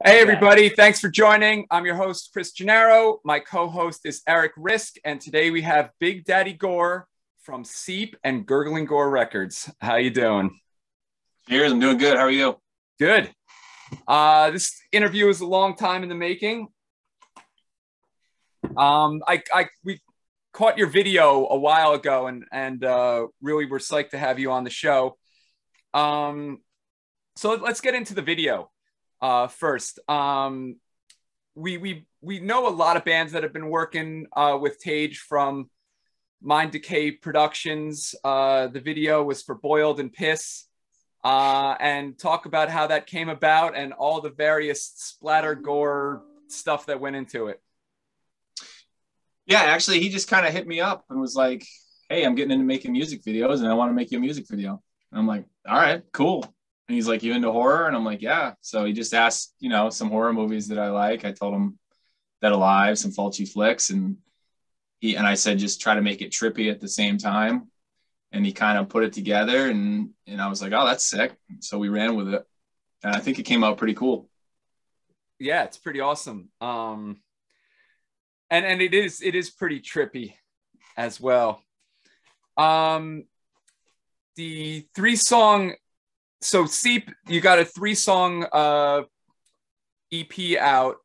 Hey, everybody. Thanks for joining. I'm your host, Chris Gennaro. My co-host is Rizk. And today we have Big Daddy Gore from Seep and Gurgling Gore Records. How you doing? Cheers. I'm doing good. How are you? Good. This interview is a long time in the making. We caught your video a while ago and really we're psyched to have you on the show. So let's get into the video. First, we know a lot of bands that have been working with Tage from Mind Decay Productions. The video was for Boiled and Piss, and talk about how that came about and all the various splatter gore stuff that went into it. Yeah, actually, he just kind of hit me up and was like, "Hey, I'm getting into making music videos, and I want to make you a music video." And I'm like, "All right, cool." And he's like, "You into horror?" And I'm like, "Yeah." So he just asked, some horror movies that I like. I told him Dead Alive, some Fulci flicks, and I said, just try to make it trippy at the same time. And he kind of put it together, and I was like, "Oh, that's sick." So we ran with it, and I think it came out pretty cool. Yeah, it's pretty awesome. And it is pretty trippy as well. The 3-song. So Seep, you got a 3-song EP out.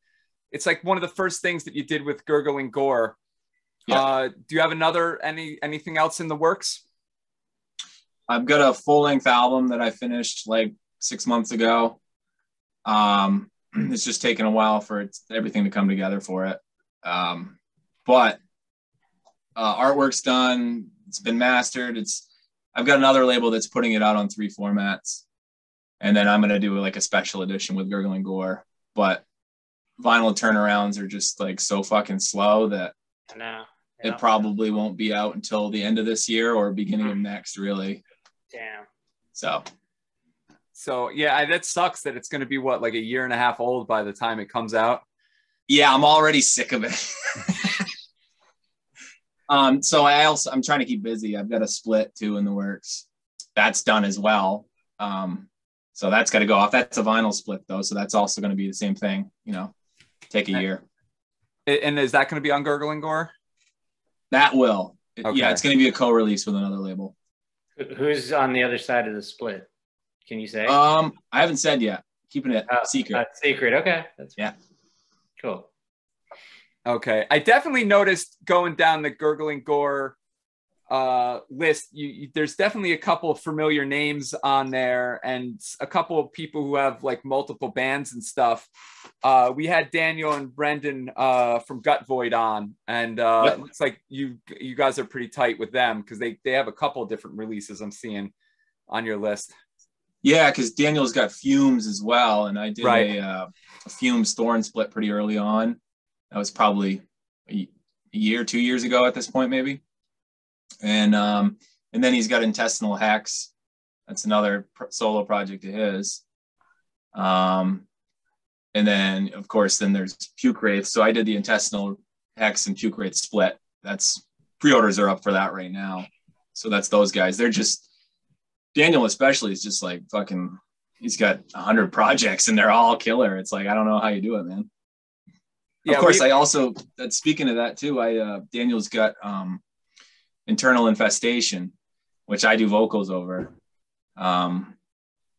It's like one of the first things that you did with Gurgling Gore. Yeah. Do you have anything else in the works? I've got a full-length album that I finished like 6 months ago. It's just taken a while for everything to come together for it. But artwork's done. It's been mastered. I've got another label that's putting it out on 3 formats. And then I'm going to do like a special edition with Gurgling Gore. But vinyl turnarounds are just like so fucking slow that it probably won't be out until the end of this year or beginning of next, really. Damn. So yeah, that sucks that it's going to be like a year and a half old by the time it comes out. Yeah, I'm already sick of it. So I'm trying to keep busy. I've got a split too in the works. That's done as well. So that's got to go off. That's a vinyl split though. So that's also going to be the same thing, take a year. And is that going to be on Gurgling Gore? That will. Okay. Yeah, it's going to be a co-release with another label. Who's on the other side of the split? Can you say? I haven't said yet. Keeping it secret. Secret. Okay. Yeah. Cool. Okay. I definitely noticed going down the Gurgling Gore list, there's definitely a couple of familiar names on there and a couple of people who have like multiple bands and stuff. We had Daniel and Brendan from Gut Void on, and it looks like you guys are pretty tight with them because they have a couple of different releases I'm seeing on your list. Yeah, because Daniel's got Fumes as well, and I did a Fumes Thorn split pretty early on. That was probably a year, 2 years ago at this point, maybe. And then he's got Intestinal Hex. That's another solo project of his. And then, of course, there's Puke Wraith. So I did the Intestinal Hex and Puke Wraith split. That's pre-orders are up for that right now. So that's those guys. They're just, Daniel especially is just like fucking, he's got 100 projects and they're all killer. It's like, I don't know how you do it, man. Yeah, of course, I also, speaking of that too, Daniel's got Internal Infestation, which I do vocals over. But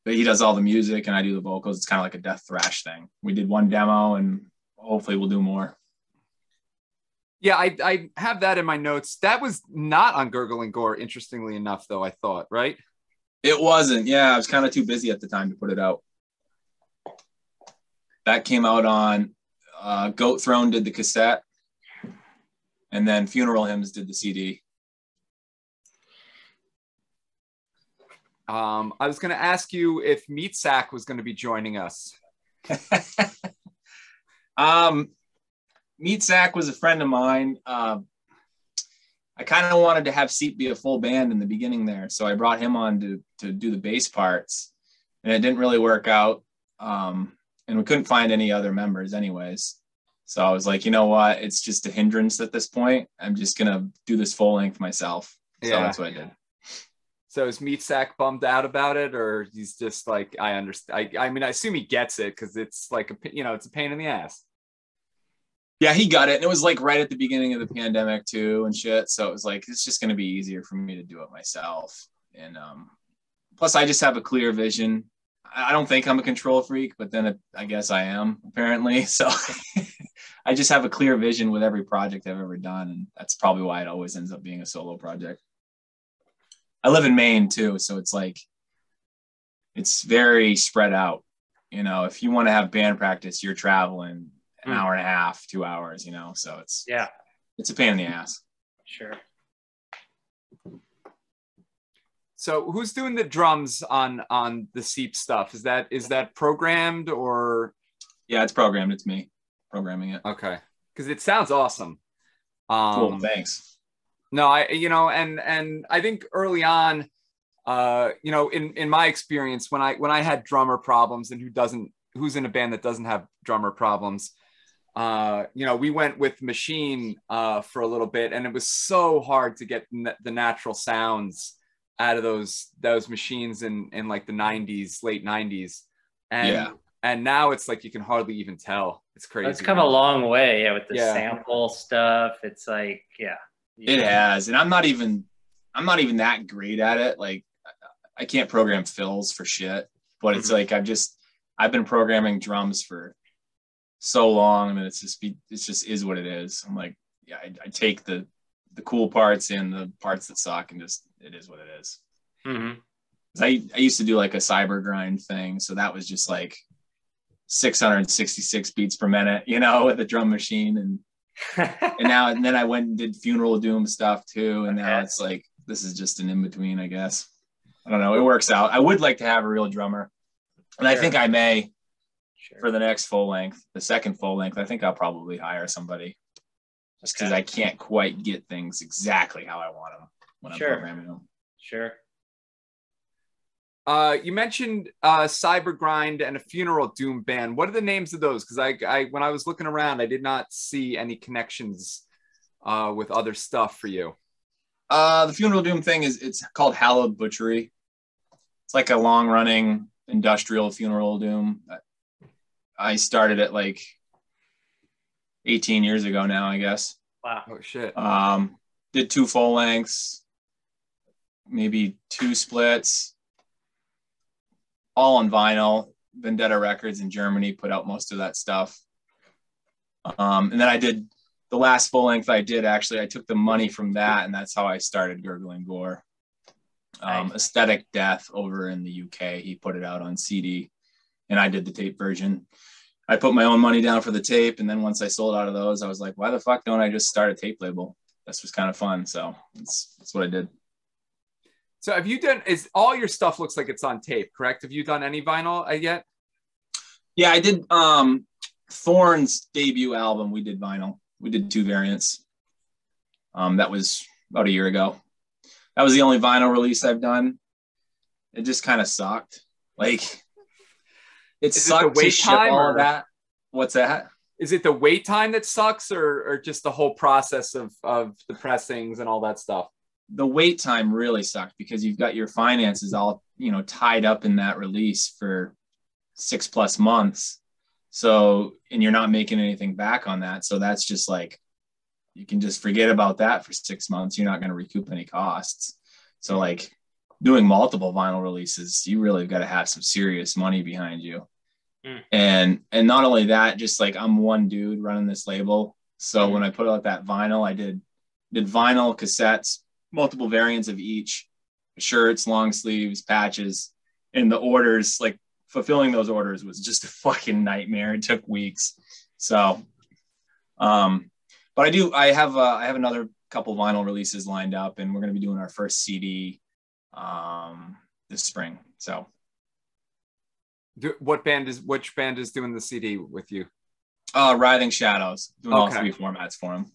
he does all the music and I do the vocals. It's kind of like a death thrash thing. We did one demo and hopefully we'll do more. Yeah, I have that in my notes. That was not on Gurgling Gore, interestingly enough, though, I thought, right? It wasn't. Yeah, I was kind of too busy at the time to put it out. That came out on Goat Throne did the cassette, and then Funeral Hymns did the CD. I was going to ask you if Meat Sack was going to be joining us. Meat Sack was a friend of mine. I kind of wanted to have Seep be a full band in the beginning there, so I brought him on to do the bass parts, and it didn't really work out. And we couldn't find any other members anyways. So I was like, you know what? It's just a hindrance at this point. I'm just going to do this full length myself. So that's what I did. So is Meat Sack bummed out about it, or he's just like, I understand? I mean, I assume he gets it because it's like it's a pain in the ass. Yeah, he got it. And it was like right at the beginning of the pandemic too and shit. So it was like, it's just going to be easier for me to do it myself. And plus I just have a clear vision. I don't think I'm a control freak, but then I guess I am apparently. So I just have a clear vision with every project I've ever done. And that's probably why it always ends up being a solo project. I live in Maine too. So it's like, it's very spread out. You know, if you want to have band practice, you're traveling an hour and a half, 2 hours, so it's a pain in the ass. Sure. So who's doing the drums on the Seep stuff? Is that programmed or? Yeah, it's programmed. It's me programming it. Okay. Because it sounds awesome. Cool. Thanks. No, and I think early on, in my experience, when I had drummer problems, and who's in a band that doesn't have drummer problems, we went with Machine for a little bit, and it was so hard to get the natural sounds out of those machines in like the 90s, late 90s. And now it's like you can hardly even tell. It's crazy. It's come a long way, with the sample stuff. It's like, it has. And I'm not even that great at it. Like, I can't program fills for shit, but it's like I've been programming drums for so long. I mean, it's just is what it is. I'm like, I take the cool parts and the parts that suck, and just it is what it is. Mm-hmm. I used to do like a cyber grind thing, so that was just like 666 beats per minute, with a drum machine, and and then I went and did Funeral Doom stuff too, and now it's like this is just an in between, I guess. I don't know. It works out. I would like to have a real drummer, and I think I may. For the next full length, the second full length, I think I'll probably hire somebody, just because I can't quite get things exactly how I want them when I'm programming them. Sure. You mentioned Cyber Grind and a Funeral Doom band. What are the names of those? Because I when I was looking around, I did not see any connections with other stuff for you. The Funeral Doom thing it's called Hallowed Butchery. It's like a long running industrial funeral doom. I started it like 18 years ago now, I guess. Wow. Oh shit. Did 2 full lengths, maybe 2 splits, all on vinyl. Vendetta Records in Germany put out most of that stuff. And then I did the last full length I did, actually, I took the money from that, and that's how I started Gurgling Gore. Aesthetic Death over in the UK. He put it out on CD, and I did the tape version. I put my own money down for the tape, and then once I sold out of those, I was like, why the fuck don't I just start a tape label? This was kind of fun, so that's what I did. So have you done, all your stuff looks like it's on tape, correct? Have you done any vinyl yet? Yeah, I did Thorn's debut album. We did vinyl. We did 2 variants. That was about a year ago. That was the only vinyl release I've done. It just kind of sucked. Like, it sucked to ship all of that. What's that? Is it the wait time that sucks, or just the whole process of the pressings and all that stuff? The wait time really sucked because you've got your finances all, tied up in that release for 6+ months. So, and you're not making anything back on that. So that's just like, you can just forget about that for 6 months. You're not going to recoup any costs. So like doing multiple vinyl releases, you really got to have some serious money behind you. And not only that, just like I'm one dude running this label. So when I put out that vinyl, I did vinyl, cassettes, multiple variants of each, shirts, long sleeves, patches, and the orders, like fulfilling those orders was just a fucking nightmare. It took weeks. So, but I have another couple vinyl releases lined up, and we're going to be doing our first CD this spring. So which band is doing the CD with you? Writhing Shadows, doing all 3 formats for them.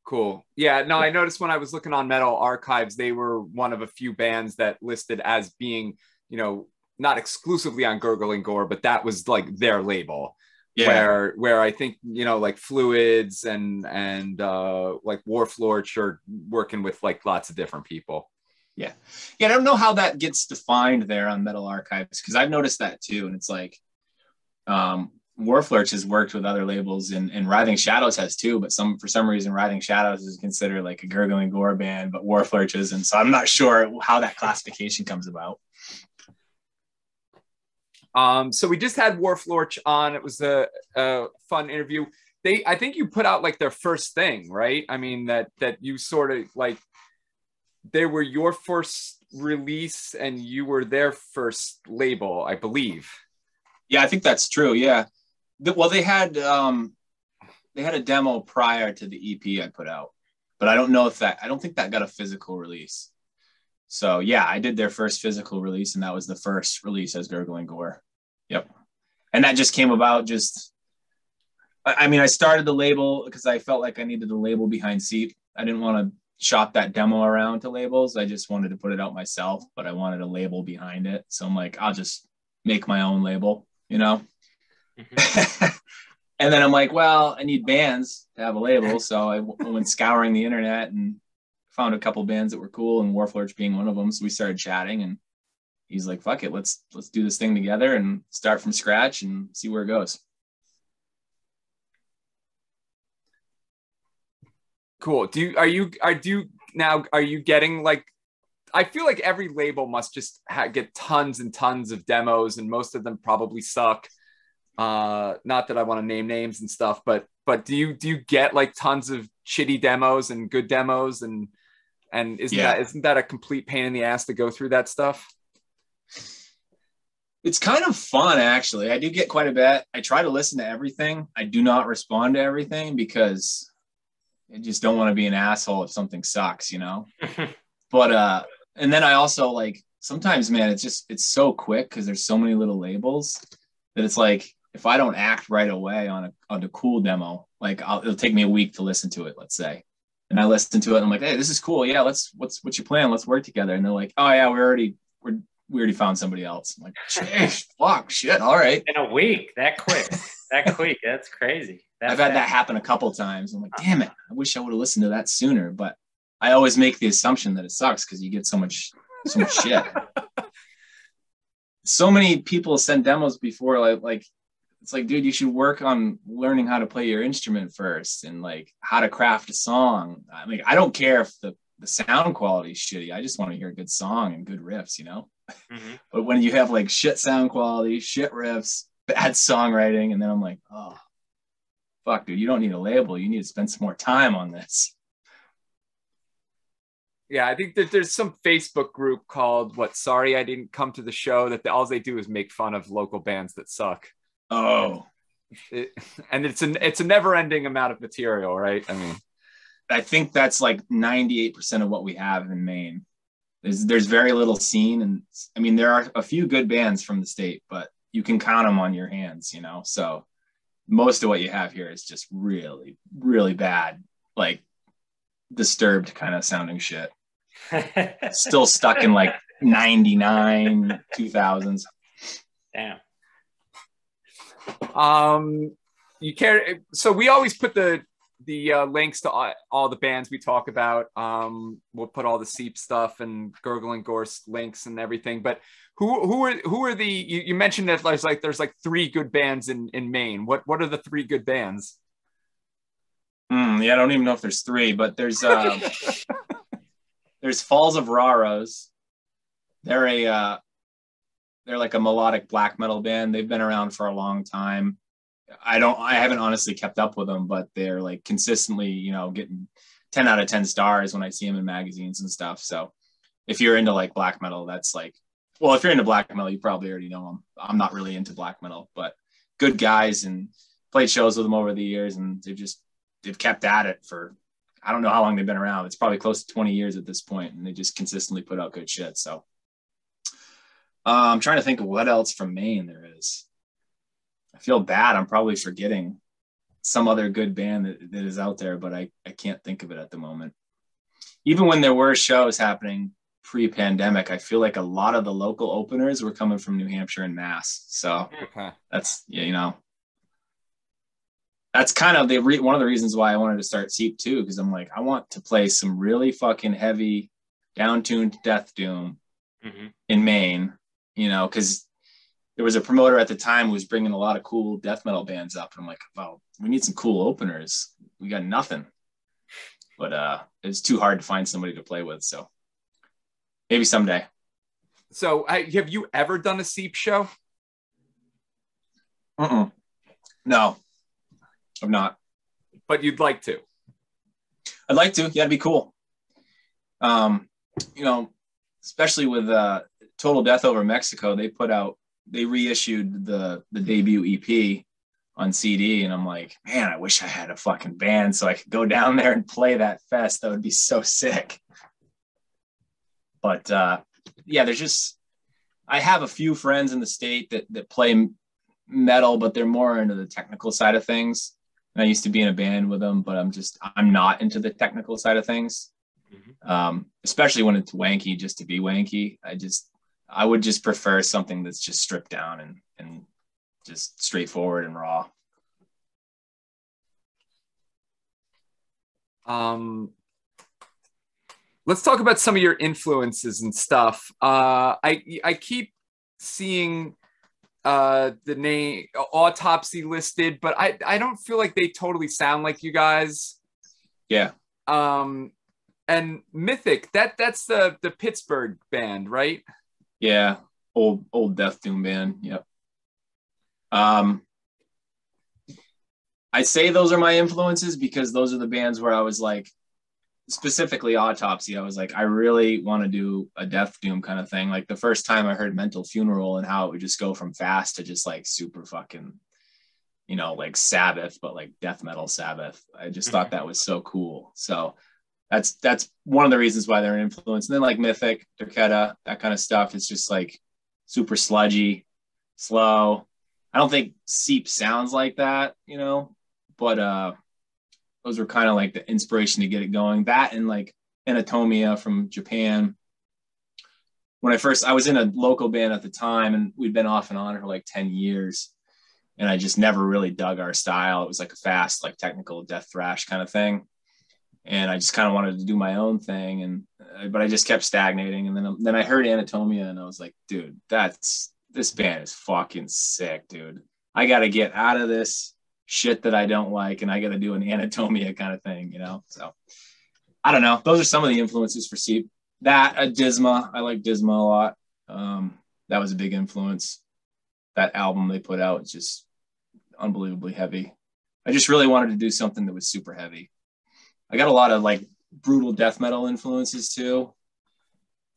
Cool. Yeah, no, I noticed when I was looking on Metal Archives, they were one of a few bands that listed as being, not exclusively on Gurgling Gore, but that was like their label. Yeah. Where I think, like Fluids and like Warflorch are working with like lots of different people. Yeah. Yeah. I don't know how that gets defined there on Metal Archives, because I've noticed that too. And it's like, Warflurch has worked with other labels, and Writhing Shadows has too, but for some reason Writhing Shadows is considered like a Gurgling Gore band, but Warflurch isn't. So I'm not sure how that classification comes about. So we just had Warflorch on. It was a fun interview. I think you put out like their first thing, right? I mean, that you sort of like, they were your first release and you were their first label, I believe. Yeah, I think that's true. Yeah. Well, they had a demo prior to the EP I put out, but I don't think that got a physical release. So yeah, I did their first physical release, and that was the first release as Gurgling Gore. Yep. And that just came about I started the label because I felt like I needed a label behind Seep. I didn't want to shop that demo around to labels. I just wanted to put it out myself, but I wanted a label behind it. So I'm like, I'll just make my own label, you know? Mm-hmm. And then I'm like, well, I need bands to have a label. So I went scouring the internet and found a couple bands that were cool, and Warflorch being one of them. So we started chatting, and he's like, fuck it, let's do this thing together and start from scratch and see where it goes. Cool. Are you getting like, I feel like every label must just get tons and tons of demos, and most of them probably suck. Not that I want to name names and stuff, but do you get like tons of shitty demos and good demos, and isn't that a complete pain in the ass to go through that stuff? It's kind of fun, actually. I do get quite a bit. I try to listen to everything. I do not respond to everything because I just don't want to be an asshole if something sucks, you know? But, and then I also like, sometimes, man, it's so quick because there's so many little labels that it's like, if I don't act right away on a cool demo, like it'll take me a week to listen to it, let's say. And I listen to it and I'm like, hey, this is cool. Yeah, what's your plan? Let's work together. And they're like, oh yeah, we already found somebody else. I'm like, fuck, shit, all right. In a week, that quick. That's crazy. I've had that happen a couple times. I'm like, damn it, I wish I would have listened to that sooner. But I always make the assumption that it sucks because you get so much shit. So many people send demos before, like it's like, dude, you should work on learning how to play your instrument first and like how to craft a song. I mean, I don't care if the sound quality is shitty. I just want to hear a good song and good riffs, you know? Mm-hmm. But when you have like shit sound quality, shit riffs, bad songwriting, and then I'm like, oh, fuck, dude, you don't need a label. You need to spend some more time on this. Yeah, I think that there's some Facebook group called Sorry I Didn't Come to the Show, that all they do is make fun of local bands that suck. Oh. And it's a never-ending amount of material, right? I mean, I think that's like 98% of what we have in Maine. There's very little scene, and I mean there are a few good bands from the state, but you can count them on your hands, you know. So most of what you have here is just really, really bad, like Disturbed kind of sounding shit. Still stuck in like 99, 2000s. Damn. You care. So we always put the links to all the bands we talk about. We'll put all the Seep stuff and Gurgling Gore links and everything. But who are the? You mentioned that there's like 3 good bands in Maine. What are the 3 good bands? Yeah, I don't even know if there's 3, but there's there's Falls of Raros. They're like a melodic black metal band. They've been around for a long time. I haven't honestly kept up with them, but they're like consistently, you know, getting 10 out of 10 stars when I see them in magazines and stuff. So if you're into like black metal, that's like, well, if you're into black metal, you probably already know them. I'm not really into black metal, but good guys, and played shows with them over the years, and they've kept at it for, I don't know how long they've been around. It's probably close to 20 years at this point, and they just consistently put out good shit. So I'm trying to think of what else from Maine there is. I feel bad. I'm probably forgetting some other good band that is out there, but I can't think of it at the moment. Even when there were shows happening pre-pandemic, I feel like a lot of the local openers were coming from New Hampshire and Mass. So that's, you know, that's kind of one of the reasons why I wanted to start Seep too, because I'm like, I want to play some really fucking heavy down-tuned death doom in Maine, you know, because there was a promoter at the time who was bringing a lot of cool death metal bands up. And I'm like, well, we need some cool openers. We got nothing. But it's too hard to find somebody to play with. So maybe someday. So have you ever done a Seep show? No, I'm not. But you'd like to? I'd like to. Yeah, it'd be cool. You know, especially with Total Death Over Mexico, they reissued the debut EP on CD, and I'm like, man, I wish I had a fucking band so I could go down there and play that fest. That would be so sick. But yeah, I have a few friends in the state that play metal, but they're more into the technical side of things. And I used to be in a band with them, but I'm not into the technical side of things. Especially when it's wanky just to be wanky. I would just prefer something that's just stripped down and just straightforward and raw. Let's talk about some of your influences and stuff. I keep seeing the name Autopsy listed, but I don't feel like they totally sound like you guys. Yeah. And Mythic, that's the Pittsburgh band, right? Yeah, old death doom band. Yep. I say those are my influences because those are the bands where I was like, specifically Autopsy, I was like, I really want to do a death doom kind of thing. Like the first time I heard Mental Funeral and how it would just go from fast to just like super fucking, you know, like Sabbath, but like death metal Sabbath. I just thought that was so cool. So that's one of the reasons why they're an influence. And then like Mythic, Derketa, that kind of stuff. It's just like super sludgy, slow. I don't think Seep sounds like that, you know, but those were kind of like the inspiration to get it going. That and like Anatomia from Japan. When I was in a local band at the time, and we'd been off and on for like 10 years. And I just never really dug our style. It was like a fast, like technical death thrash kind of thing. And I just kind of wanted to do my own thing. But I just kept stagnating. And then I heard Anatomia and I was like, dude, this band is fucking sick, dude. I got to get out of this shit that I don't like. And I got to do an Anatomia kind of thing, you know? So I don't know. Those are some of the influences for Seep. That, Disma. I like Disma a lot. That was a big influence. That album they put out is just unbelievably heavy. I just really wanted to do something that was super heavy. I got a lot of like brutal death metal influences too,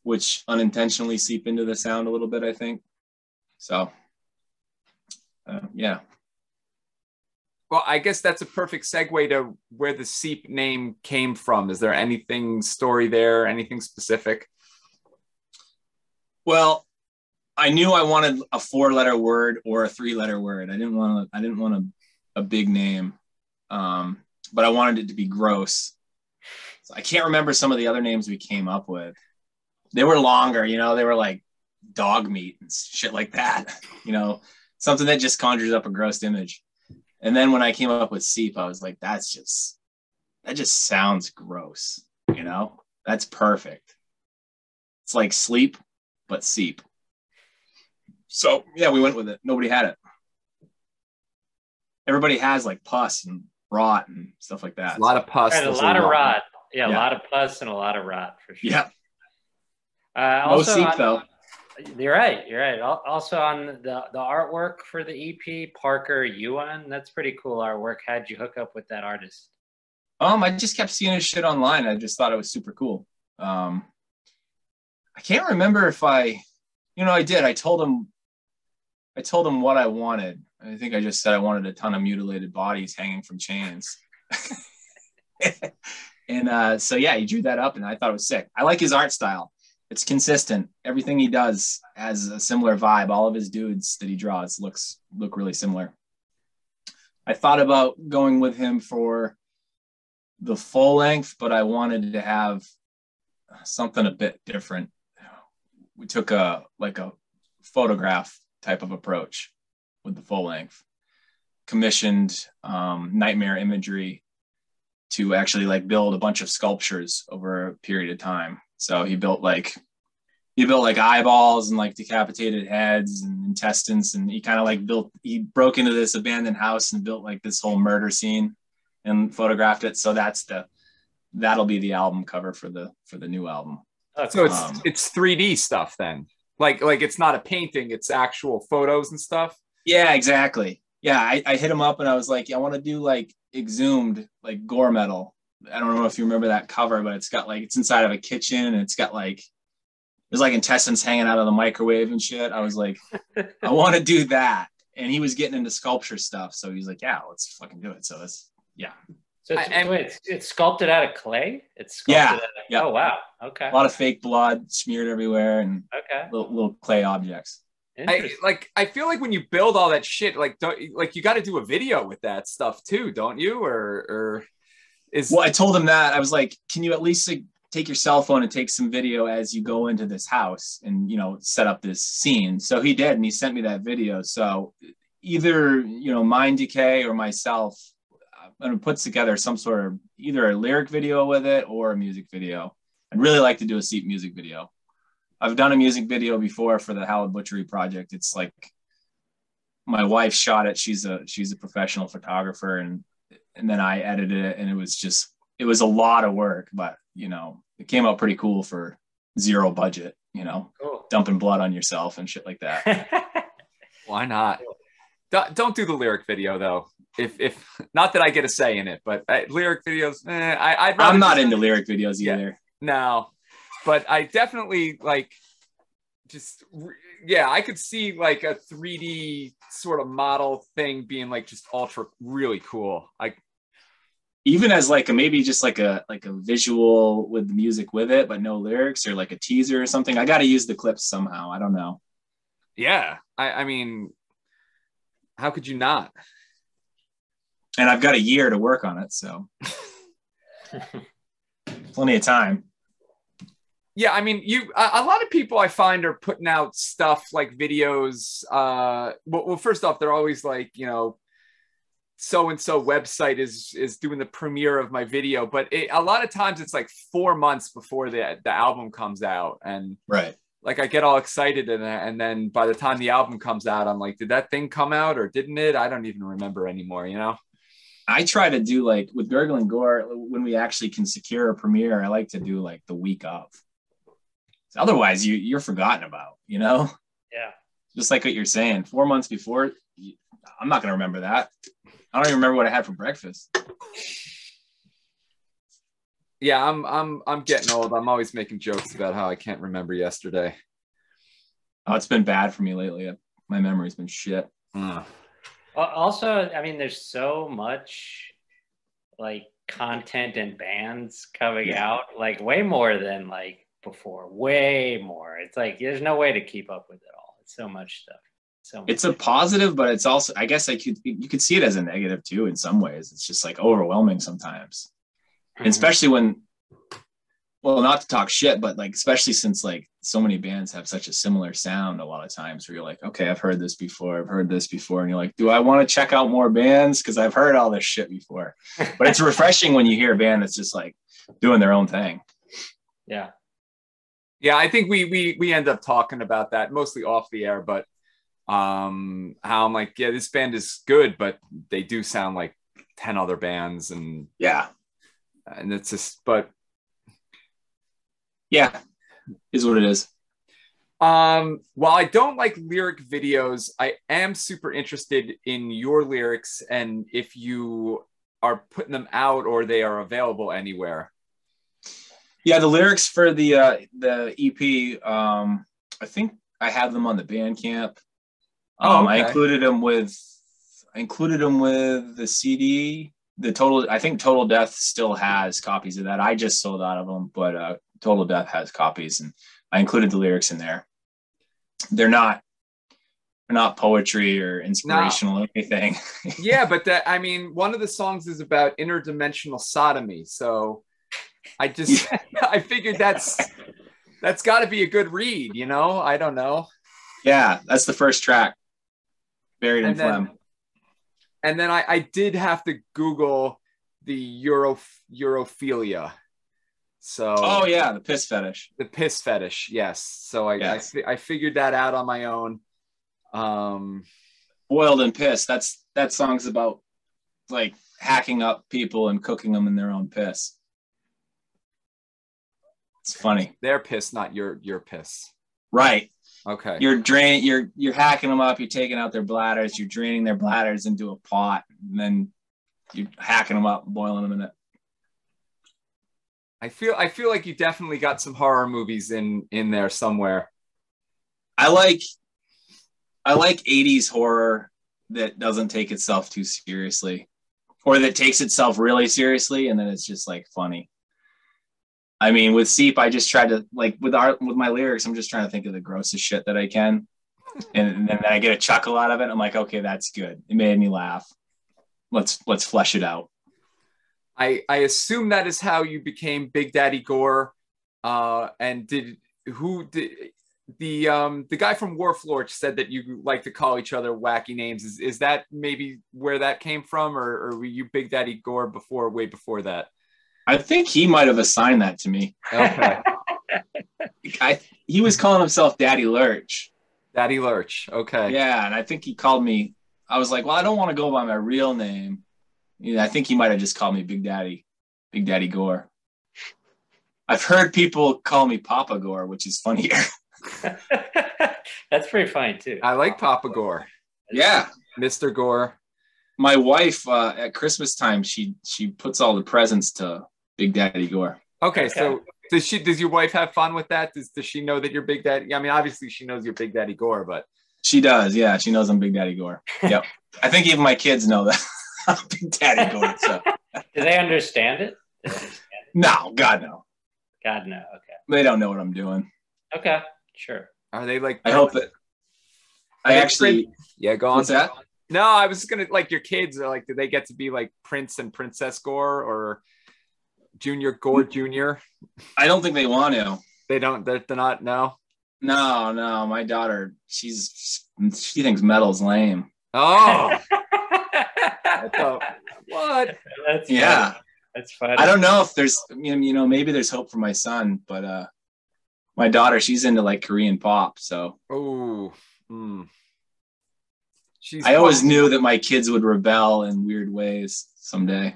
which unintentionally seep into the sound a little bit, I think. So, yeah. Well, I guess that's a perfect segue to where the Seep name came from. Is there anything story there, anything specific? Well, I knew I wanted a 4-letter word or a 3-letter word. I didn't want a big name. But I wanted it to be gross. So I can't remember some of the other names we came up with. They were longer, you know, they were like dog meat and shit like that, you know, something that just conjures up a gross image. And then when I came up with Seep, I was like, that just sounds gross, you know, that's perfect. It's like sleep, but Seep. So yeah, we went with it. Nobody had it. Everybody has like pus and rot and stuff like that. A lot of pus. Right, a lot of rot. Yeah, a lot of pus and a lot of rot for sure. Yeah. Also no Seep though. You're right. Also on the artwork for the EP, Parker Yuan, that's pretty cool artwork. How'd you hook up with that artist? I just kept seeing his shit online. I just thought it was super cool. I can't remember if I did. I told him what I wanted. I think I just said I wanted a ton of mutilated bodies hanging from chains. And so yeah, he drew that up and I thought it was sick. I like his art style. It's consistent. Everything he does has a similar vibe. All of his dudes that he draws look really similar. I thought about going with him for the full length, but I wanted to have something a bit different. We took a photograph type of approach with the full length, commissioned nightmare imagery to actually like build a bunch of sculptures over a period of time. So he built like eyeballs and like decapitated heads and intestines, and he kind of like he broke into this abandoned house and built like this whole murder scene and photographed it. So that'll be the album cover for the new album. So it's 3D stuff then. Like it's not a painting, it's actual photos and stuff. Yeah, exactly. Yeah, I hit him up and I was like, I want to do like exhumed, like gore metal. I don't know if you remember that cover, but it's inside of a kitchen and it's got like, there's like intestines hanging out of the microwave and shit. I was like, I want to do that. And he was getting into sculpture stuff. So he's like, yeah, let's fucking do it. So yeah. So it's sculpted out of clay? It's sculpted yeah. Oh, wow. Okay. A lot of fake blood smeared everywhere and okay. little clay objects. I feel like when you build all that shit, you got to do a video with that stuff too, don't you? Well, I told him that. I was like, can you at least like, take your cell phone and take some video as you go into this house and, set up this scene. So he did, and he sent me that video. So either, Mind Decay or myself, I'm going to put together some sort of either a lyric video with it or a music video. I'd really like to do a Seep music video. I've done a music video before for the Hallowed Butchery project. It's like my wife shot it. She's a professional photographer, and then I edited it, and it was a lot of work, but it came out pretty cool for zero budget, cool. Dumping blood on yourself and shit like that. Why not? Don't do the lyric video though. If not that I get a say in it, but lyric videos, I'm not into lyric videos either. No, but I definitely I could see like a 3D sort of model thing being like just ultra really cool. Even as like maybe just like a visual with the music with it, but no lyrics, or like a teaser or something. I got to use the clips somehow. I don't know. Yeah, I mean, how could you not? And I've got a year to work on it, so plenty of time. Yeah, I mean, a lot of people I find are putting out stuff like videos. Well, first off, they're always like, so-and-so website is doing the premiere of my video, but a lot of times it's like 4 months before the album comes out, and right, like I get all excited and then by the time the album comes out, I'm like, did that thing come out or didn't it? I don't even remember anymore. I try to do like with Gurgling Gore, when we actually can secure a premiere, I like to do like the week of. Otherwise, you're forgotten about. Yeah, just like what you're saying. 4 months before, I'm not gonna remember that. I don't even remember what I had for breakfast. Yeah, I'm getting old. I'm always making jokes about how I can't remember yesterday. Oh, it's been bad for me lately. My memory's been shit. Also, I mean, there's so much like content and bands coming out, like way more than like before. Way more. It's like there's no way to keep up with it all. It's so much stuff. It's a positive, but it's also, I guess you could see it as a negative too in some ways. It's just like overwhelming sometimes. And especially when, well, not to talk shit, but like, especially since like so many bands have such a similar sound a lot of times where you're like, okay, I've heard this before. And you're like, do I want to check out more bands? Because I've heard all this shit before. But it's refreshing when you hear a band that's just like doing their own thing. Yeah. Yeah, I think we end up talking about that mostly off the air, but how I'm like, yeah, this band is good, but they do sound like 10 other bands, and it's just, but yeah, is what it is. While I don't like lyric videos, I am super interested in your lyrics and if you are putting them out or they are available anywhere. Yeah, the lyrics for the EP, I think I have them on the Bandcamp. Okay. I included them with the CD. I think Total Death still has copies of that. I just sold out of them, but Total Death has copies, and I included the lyrics in there. They're not poetry or inspirational or anything. Yeah, but one of the songs is about interdimensional sodomy, so I figured that's got to be a good read, I don't know. Yeah, that's the first track, Buried in Phlegm. And then I did have to Google the Europhilia. So oh yeah, the piss fetish. The piss fetish, yes. So I figured that out on my own. Boiled and piss. That song's about like hacking up people and cooking them in their own piss. It's funny. Their piss, not your piss. Right. Okay. You're hacking them up. You're taking out their bladders. You're draining their bladders into a pot, and then you're hacking them up, boiling them in it. I feel like you definitely got some horror movies in there somewhere. I like 80s horror that doesn't take itself too seriously, or that takes itself really seriously, and then it's just like funny. I mean, with Seep, I just tried to like with my lyrics, I'm just trying to think of the grossest shit that I can, and then I get a chuckle out of it. I'm like, okay, that's good. It made me laugh. Let's flesh it out. I assume that is how you became Big Daddy Gore. And the guy from Warflorch said that you like to call each other wacky names. Is that maybe where that came from, or were you Big Daddy Gore way before that? I think he might have assigned that to me. Okay. He was calling himself Daddy Lurch. Daddy Lurch. Okay. Yeah, and I think he called me. I was like, well, I don't want to go by my real name. Yeah, I think he might have just called me Big Daddy Gore. I've heard people call me Papa Gore, which is funnier. That's pretty funny too. I like Papa Gore. Yeah, Mr. Gore. My wife at Christmas time, she puts all the presents to Big Daddy Gore. Okay, so does your wife have fun with that? Does she know that you're Big Daddy? I mean, obviously she knows you're Big Daddy Gore, but she does. Yeah, she knows I'm Big Daddy Gore. Yep. I think even my kids know that. Big Daddy Gore. So. Do they understand it? No, God no. God no. Okay. They don't know what I'm doing. Okay, sure. Are they like? I hope that. Yeah, go on. What's that? No, I was just gonna like your kids are like, do they get to be like Prince and Princess Gore or Junior Gore Jr.? I don't think they want to. They don't. They're not. No. No. My daughter, she thinks metal's lame. Oh. What? That's yeah. Funny. That's funny. I don't know if there's, maybe there's hope for my son, but my daughter, she's into like Korean pop. So. Oh. I always knew that my kids would rebel in weird ways someday.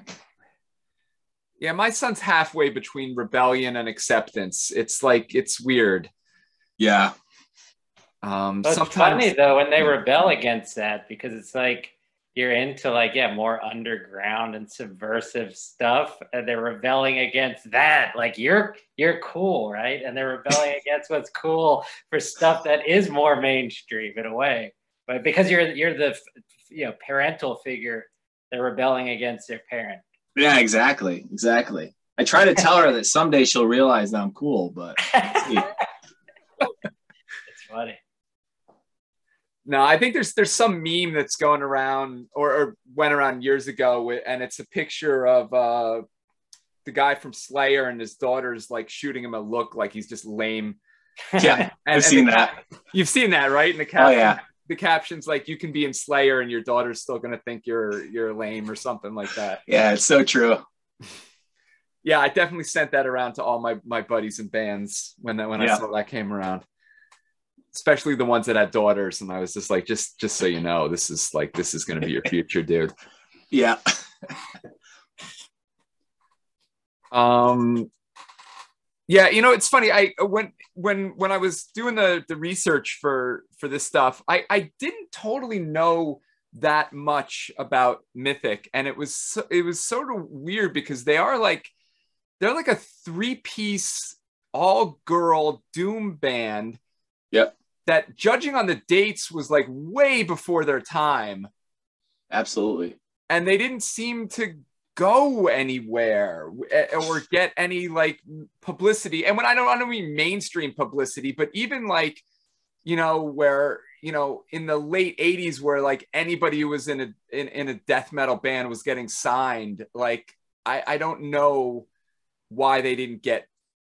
Yeah, my son's halfway between rebellion and acceptance. It's like, it's weird. Yeah. It's funny though when they rebel against that, because it's like you're into like more underground and subversive stuff, and they're rebelling against that. Like you're cool, right? And they're rebelling against what's cool for stuff that is more mainstream in a way. But because you're the parental figure, they're rebelling against their parent. Yeah, exactly. I try to tell her that someday she'll realize that I'm cool, but it's funny. No, I think there's some meme that's going around or went around years ago, and it's a picture of the guy from Slayer and his daughter's like shooting him a look like he's just lame. Yeah, I've seen that. You've seen that, right? In the caption, oh yeah. The caption's like, you can be in Slayer and your daughter's still gonna think you're lame or something like that. Yeah, it's so true. Yeah, I definitely sent that around to all my buddies and bands when I saw that came around, especially the ones that had daughters, and I was just like, just so you know, this is gonna be your future, dude. Yeah. Yeah, it's funny. When I was doing the research for this stuff, I didn't totally know that much about Mythic, and it was sort of weird because they're like a 3-piece all girl doom band. Yep. That, judging on the dates, was like way before their time. Absolutely. And they didn't seem to go anywhere or get any like publicity. And when I don't mean mainstream publicity, but even like, where, in the late 80s where like anybody who was in a death metal band was getting signed. Like, I don't know why they didn't get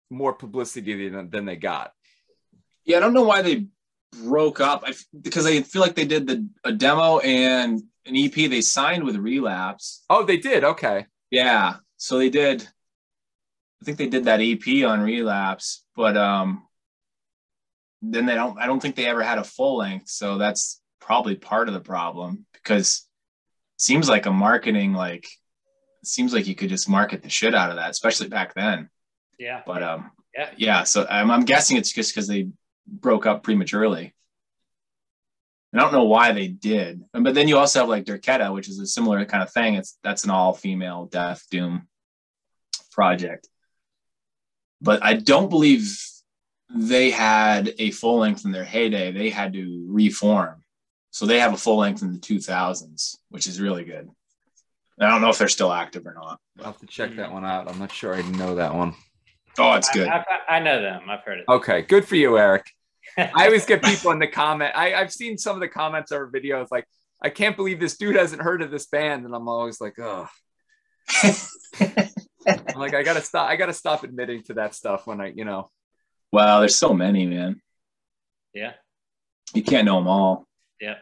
more publicity than they got. Yeah, I don't know why they broke up. Because I feel like they did a demo and an EP. They signed with Relapse. Oh, they did. Okay. Yeah. So they did I think they did that EP on Relapse, but then I don't think they ever had a full length. So that's probably part of the problem, because it seems like it seems like you could just market the shit out of that, especially back then. Yeah. But yeah. So I'm guessing it's just because they broke up prematurely. I don't know why they did, but then you also have like Durketta, which is a similar kind of thing. That's an all-female death doom project, but I don't believe they had a full length in their heyday. They had to reform, so they have a full length in the 2000s, which is really good. I don't know if they're still active or not. I'll have to check that one out. I'm not sure I know that one. Oh, it's good. I know them. I've heard it. Okay, good for you, Eric. I always get people in the comment. I've seen some of the comments or videos like, I can't believe this dude hasn't heard of this band. And I'm always like, oh. I'm like, I gotta stop admitting to that stuff when Wow, there's so many, man. Yeah. You can't know them all. Yeah.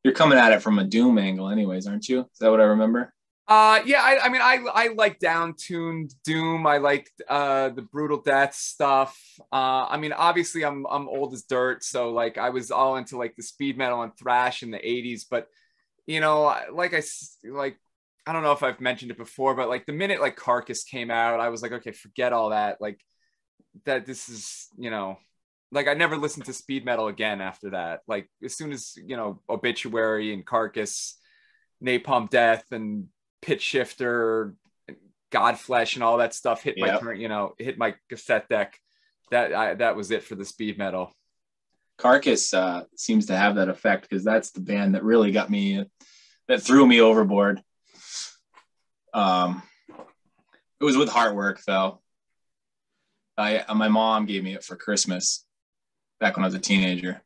You're coming at it from a doom angle anyways, aren't you? Is that what I remember? Yeah, I mean, I like down-tuned doom. I like the brutal death stuff. I mean, obviously I'm old as dirt, so like I was all into like the speed metal and thrash in the 80s, but I don't know if I've mentioned it before, but like the minute like Carcass came out, I was like, okay, forget all that. Like that, this is, like I never listened to speed metal again after that. Like as soon as, Obituary and Carcass, Napalm Death and Pitch Shifter, Godflesh and all that stuff hit my hit my cassette deck, that was it for the speed metal. Carcass seems to have that effect, because that's the band that really got me, that threw me overboard. It was with Heartwork though. My mom gave me it for Christmas back when I was a teenager.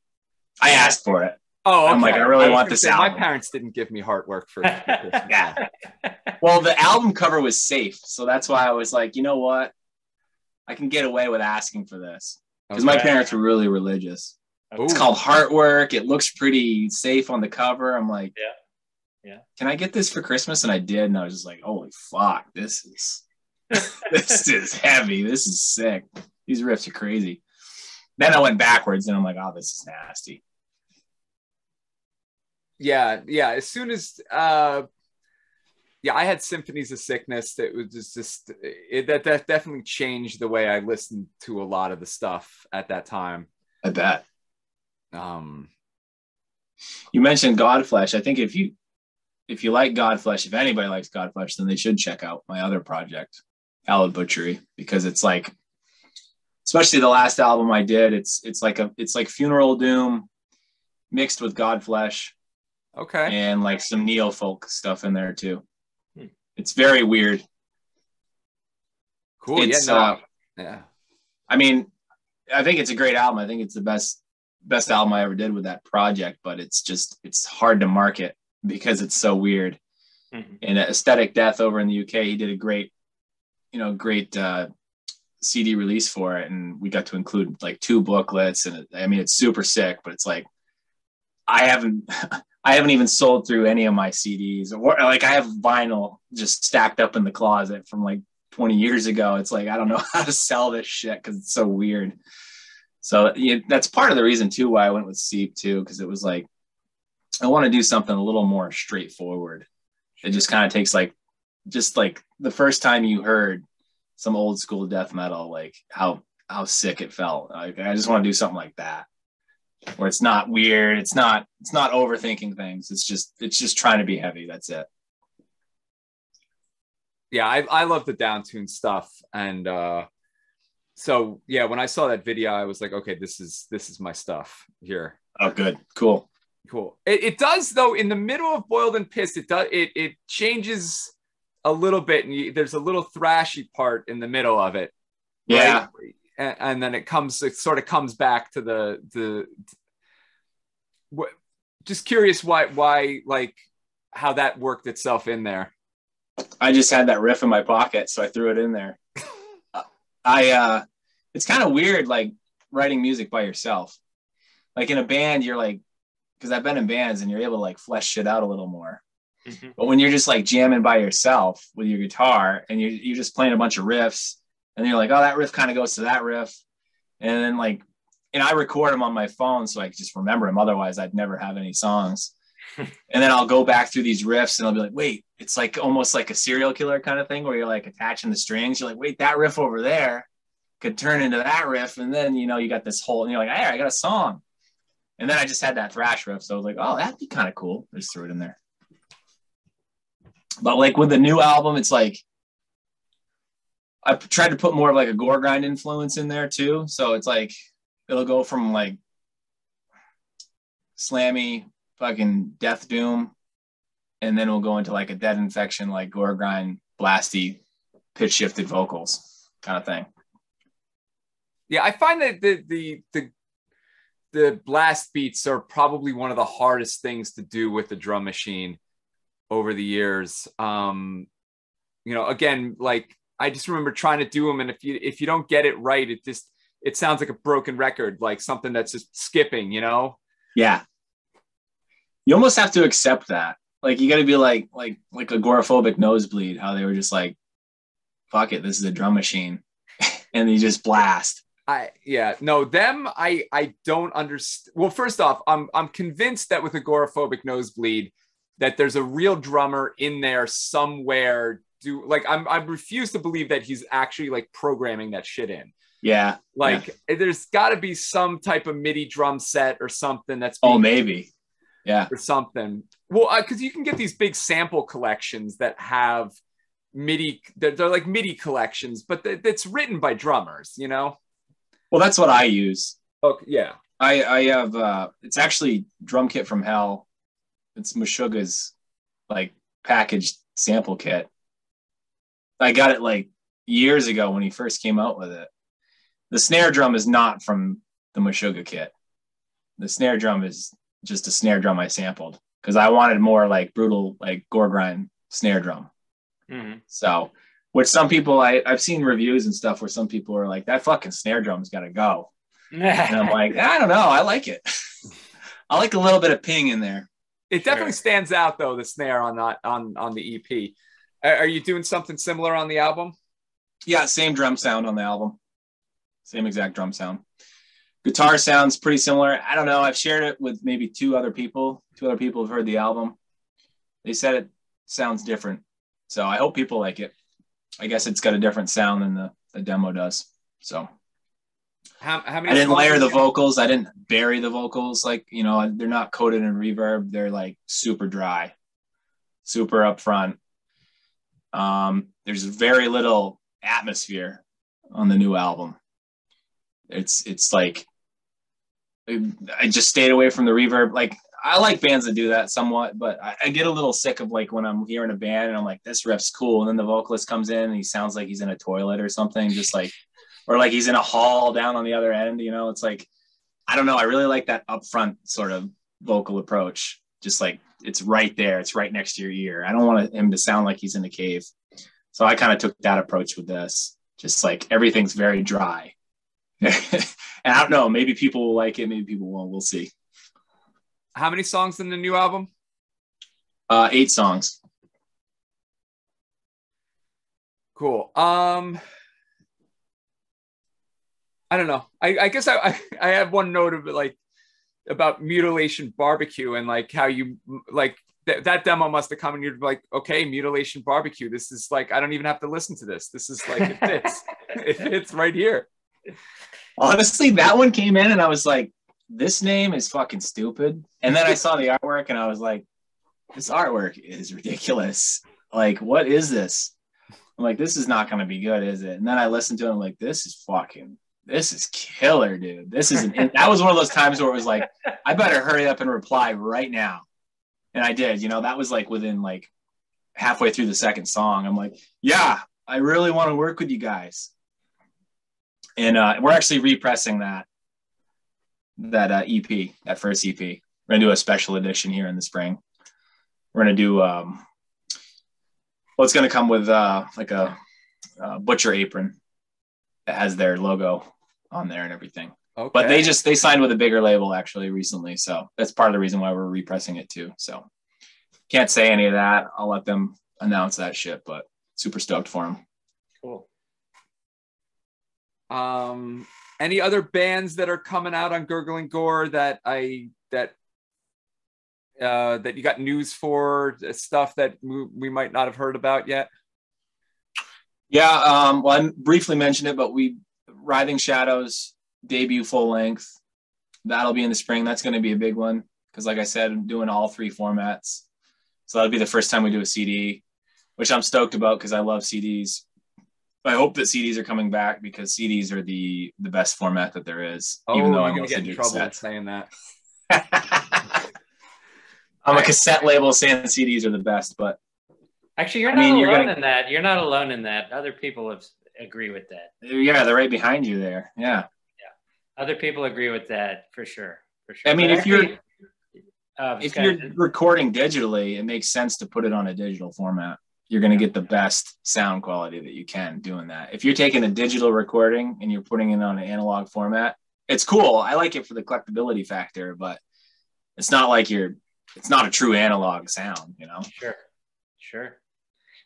I asked for it. Oh, okay. I'm like, I really want this album. My parents didn't give me Heartwork for Christmas. Yeah. Well, the album cover was safe, so that's why I was like, you know what? I can get away with asking for this, because my parents were really religious. Okay. It's called Heartwork. It looks pretty safe on the cover. I'm like, yeah. Can I get this for Christmas? And I did, and I was just like, holy fuck, this is heavy. This is sick. These riffs are crazy. Then I went backwards, and I'm like, oh, this is nasty. Yeah. As soon as I had Symphonies of Sickness. That was just that definitely changed the way I listened to a lot of the stuff at that time. I bet. You mentioned Godflesh. I think if you like Godflesh, if anybody likes Godflesh, then they should check out my other project, Hallowed Butchery, because it's like, especially the last album I did, it's like funeral doom mixed with Godflesh. Okay. And like some neo folk stuff in there too. It's very weird. Cool. It's, yeah. I mean, I think it's a great album. I think it's the best album I ever did with that project, but it's hard to market because it's so weird. Mm-hmm. And Aesthetic Death over in the UK, he did a great CD release for it, and we got to include like 2 booklets, and I mean, it's super sick, but it's like I haven't even sold through any of my CDs, or like I have vinyl just stacked up in the closet from like 20 years ago. It's like, I don't know how to sell this shit because it's so weird. So that's part of the reason too why I went with Seep too, because it was like, I want to do something a little more straightforward. It just kind of takes just like the first time you heard some old school death metal, like how sick it felt. Like, I just want to do something like that, where it's not weird. It's not overthinking things. It's just trying to be heavy. That's it. Yeah. I love the downtuned stuff. And, so yeah, when I saw that video, I was like, okay, this is my stuff here. Oh, good. Cool. It does though, in the middle of Boiled and Pissed, it changes a little bit, and there's a little thrashy part in the middle of it. Yeah. Right? And then it sort of comes back to just curious why like how that worked itself in there. I just had that riff in my pocket, so I threw it in there. It's kind of weird, like writing music by yourself. Like in a band, you're like, because I've been in bands and you're able to like flesh shit out a little more. But when you're just like jamming by yourself with your guitar and you're just playing a bunch of riffs and you're like, oh, that riff kind of goes to that riff. And then like, and I record them on my phone so I can just remember them. Otherwise I'd never have any songs. And then I'll go back through these riffs and I'll be like, wait, it's like almost like a serial killer kind of thing where you're like attaching the strings. You're like, wait, that riff over there could turn into that riff. And then, you know, you got this whole, and you're like, hey, I got a song. And then I just had that thrash riff. So I was like, oh, that'd be kind of cool. Just threw it in there. But like with the new album, it's like, I tried to put more of like a Gore grind influence in there too. So it's like, it'll go from like slammy fucking death doom. And then we'll go into like a Dead Infection, like Gore grind, blasty, pitch shifted vocals kind of thing. Yeah. I find that the blast beats are probably one of the hardest things to do with the drum machine over the years. You know, again, like I just remember trying to do them, and if you don't get it right, it sounds like a broken record, like something that's just skipping, you know? Yeah. You almost have to accept that. Like you got to be like agoraphobic Nosebleed, how they were just like, fuck it, this is a drum machine, and they just blast. I don't understand. Well, first off, I'm convinced that with agoraphobic Nosebleed, that there's a real drummer in there somewhere. I refuse to believe that he's actually like programming that shit in. Yeah. Like there's got to be some type of MIDI drum set or something that's maybe. Yeah. Or something. Well, because you can get these big sample collections that have MIDI. They're like MIDI collections, but it's written by drummers, you know? Well, that's what I use. Okay. Yeah. I have, it's actually Drum Kit from Hell. It's Meshuggah's like packaged sample kit. I got it like years ago when he first came out with it. The snare drum is not from the Meshuggah kit. The snare drum is just a snare drum I sampled because I wanted more like brutal, like Gore grind snare drum. Mm-hmm. So, which some people, I've seen reviews and stuff where some people are like, that fucking snare drum's got to go. And I'm like, I don't know. I like it. I like a little bit of ping in there. It definitely stands out though, the snare on the EP. Are you doing something similar on the album? Yeah, same drum sound on the album. Same exact drum sound. Guitar sounds pretty similar. I don't know. I've shared it with maybe two other people. Two other people have heard the album. They said it sounds different. So I hope people like it. I guess it's got a different sound than the demo does. So how many? I didn't layer the vocals. I didn't bury the vocals. Like, you know, they're not coated in reverb. They're like super dry, super upfront. There's very little atmosphere on the new album. It's like, I just stayed away from the reverb. Like, I like bands that do that somewhat, but I get a little sick of like when I'm hearing a band and I'm like, this riff's cool. And then the vocalist comes in and he sounds like he's in a toilet or something, just like, or like he's in a hall down on the other end, you know. It's like, I don't know. I really like that upfront sort of vocal approach. Just like, it's right there. It's right next to your ear. I don't want him to sound like he's in a cave. So I kind of took that approach with this. Just like everything's very dry. And I don't know, maybe people will like it, maybe people won't. We'll see. How many songs in the new album? 8 songs. Cool. I don't know. I guess I have one note of it, like about Mutilation Barbecue and like how you like that demo must have come and you're like, okay, Mutilation Barbecue. This is like, I don't even have to listen to this. This is like, it fits. It fits right here. Honestly, that one came in and I was like, this name is fucking stupid. And then I saw the artwork and I was like, this artwork is ridiculous. Like, what is this? I'm like, this is not going to be good, is it? And then I listened to it and I'm like, this is killer, dude. This is that was one of those times where it was like, I better hurry up and reply right now. And I did, you know, that was like within like halfway through the second song. I'm like, yeah, I really want to work with you guys. And we're actually repressing that EP, that first EP. We're going to do a special edition here in the spring. We're going to do, it's going to come with like a butcher apron that has their logo on there and everything. Okay. But they signed with a bigger label actually recently. So that's part of the reason why we're repressing it too. So Can't say any of that. I'll let them announce that shit, but super stoked for them. Cool. Any other bands that are coming out on Gurgling Gore that that you got news for, stuff that we might not have heard about yet? Yeah, well, I briefly mentioned it, but Writhing Shadows debut full length. That'll be in the spring. That's going to be a big one because, like I said, I'm doing all 3 formats. So that'll be the first time we do a CD, which I'm stoked about because I love CDs. I hope that CDs are coming back because CDs are the best format that there is. Oh, even though you're I'm going to get in trouble cassettes. saying that. I'm a cassette label saying CDs are the best, but actually, you're not alone in that. You're not alone in that. Other people agree with that. Yeah, they're right behind you there. Yeah. Other people agree with that for sure. For sure. I mean, if you're recording digitally, it makes sense to put it on a digital format. You're going to get the best sound quality that you can doing that. If you're taking a digital recording and you're putting it on an analog format, it's cool. I like it for the collectability factor, but it's not like it's not a true analog sound, you know? Sure.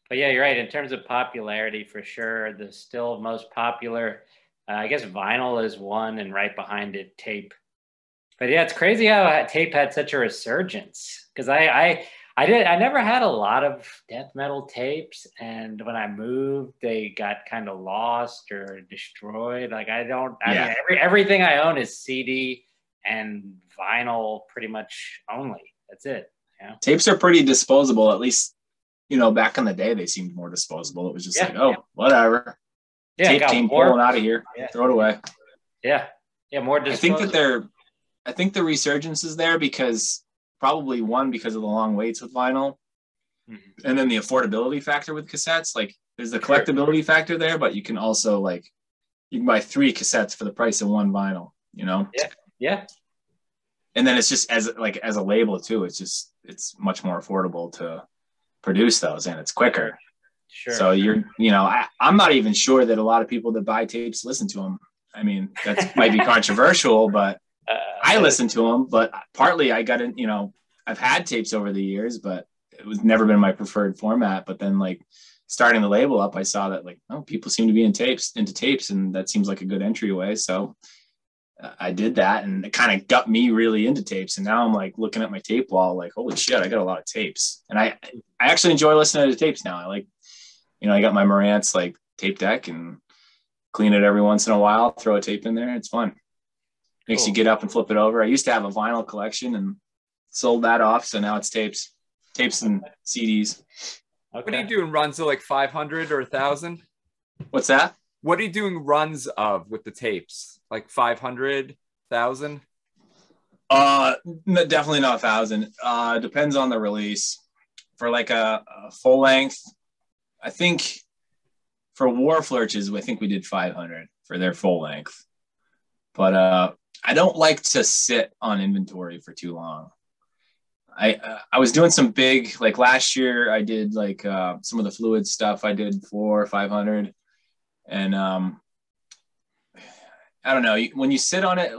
But yeah, you're right. In terms of popularity, for sure, the still most popular, I guess vinyl is one, and right behind it, tape. But yeah, it's crazy how tape had such a resurgence because I never had a lot of death metal tapes, and when I moved, they got kind of lost or destroyed. Like I mean, everything I own is CD and vinyl, pretty much only. That's it. Yeah. Tapes are pretty disposable, at least, you know, back in the day, they seemed more disposable. It was just whatever. Yeah, tape came pulling out of here. Yeah. Throw it away. Yeah, more disposable. I think the resurgence is there because probably because of the long waits with vinyl, and then the affordability factor with cassettes. Like, there's the collectability factor there, but you can also you can buy 3 cassettes for the price of 1 vinyl. You know? Yeah. And then it's just as a label too. It's much more affordable to produce those, and it's quicker. Sure. So I'm not even sure that a lot of people that buy tapes listen to them. I mean, that might be controversial, but I listen to them. But partly I got in, I've had tapes over the years, but it was never been my preferred format. But then starting the label up, I saw that people seem to be into tapes, and that seems like a good entryway. So I did that, and it kind of got me really into tapes. And now I'm looking at my tape wall, holy shit, I got a lot of tapes. And I actually enjoy listening to tapes now. I I got my Marantz tape deck and clean it every once in a while, throw a tape in there. It's fun. Makes you get up and flip it over. I used to have a vinyl collection and sold that off. So now it's tapes and CDs. Okay. What are you doing runs of 500 or 1,000? What's that? What are you doing runs of with the tapes? 500, 1,000? Definitely not 1,000. Depends on the release. For a full length, I think for War Flirches, I think we did 500 for their full length. But I don't like to sit on inventory for too long. I was doing some big, last year I did some of the fluid stuff. I did 400 or 500. And I don't know, when you sit on it,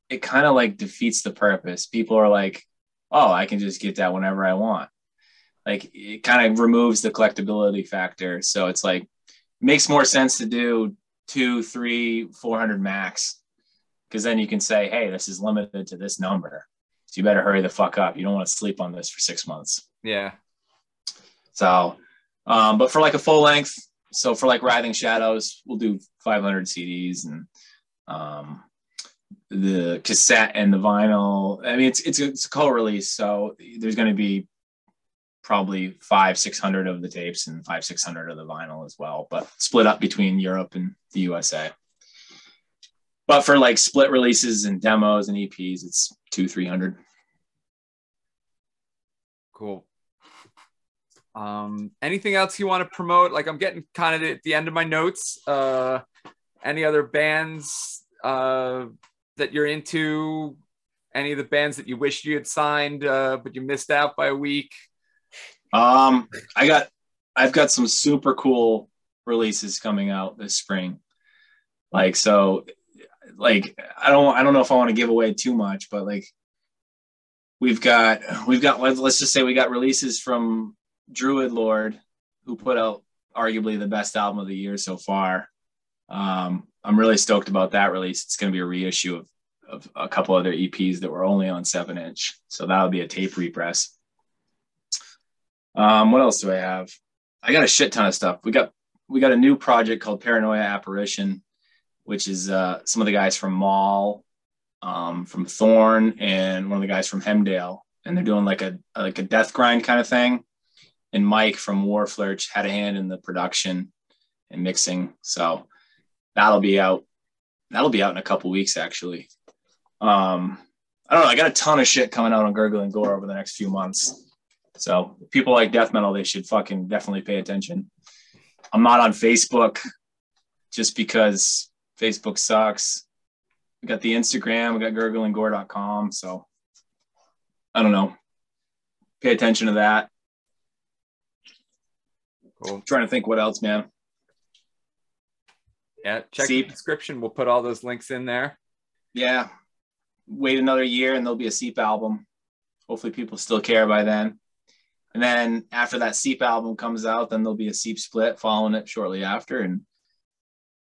it kind of defeats the purpose. People are oh, I can just get that whenever I want. It kind of removes the collectability factor. So it's makes more sense to do 200, 300, 400 max. Because then you can say, hey, this is limited to this number. So you better hurry the fuck up. You don't want to sleep on this for 6 months. Yeah. So, but for a full length, so for Writhing Shadows, we'll do 500 CDs and the cassette and the vinyl. I mean, it's a co-release, so there's going to be probably 500-600 of the tapes and 500-600 of the vinyl as well, but split up between Europe and the USA. But for split releases and demos and EPs, it's 200-300. Cool. Anything else you want to promote? I'm getting kind of at the end of my notes. Any other bands that you're into? Any of the bands that you wish you had signed, but you missed out by a week? I've got some super cool releases coming out this spring. I don't know if I want to give away too much, but let's just say we got releases from Druid Lord, who put out arguably the best album of the year so far. I'm really stoked about that release. It's going to be a reissue of a couple other EPs that were only on 7-inch. So that'll be a tape repress. What else do I have? I got a shit ton of stuff. We got a new project called Paranoia Apparition, which is some of the guys from Maul, from Thorn, and one of the guys from Hemdale, and they're doing like a death grind kind of thing. And Mike from Warflurch had a hand in the production and mixing, so that'll be out in a couple weeks actually. I don't know, I got a ton of shit coming out on Gurgle and Gore over the next few months, so if people like death metal, they should fucking definitely pay attention. I'm not on Facebook just because Facebook sucks. We got the Instagram, we got gurgleandgore.com. So I don't know. Pay attention to that. Cool. I'm trying to think what else, man. Yeah, check Seep. the description. We'll put all those links in there. Yeah. Wait another year and there'll be a Seep album. Hopefully people still care by then. And then after that Seep album comes out, then there'll be a Seep split following it shortly after. And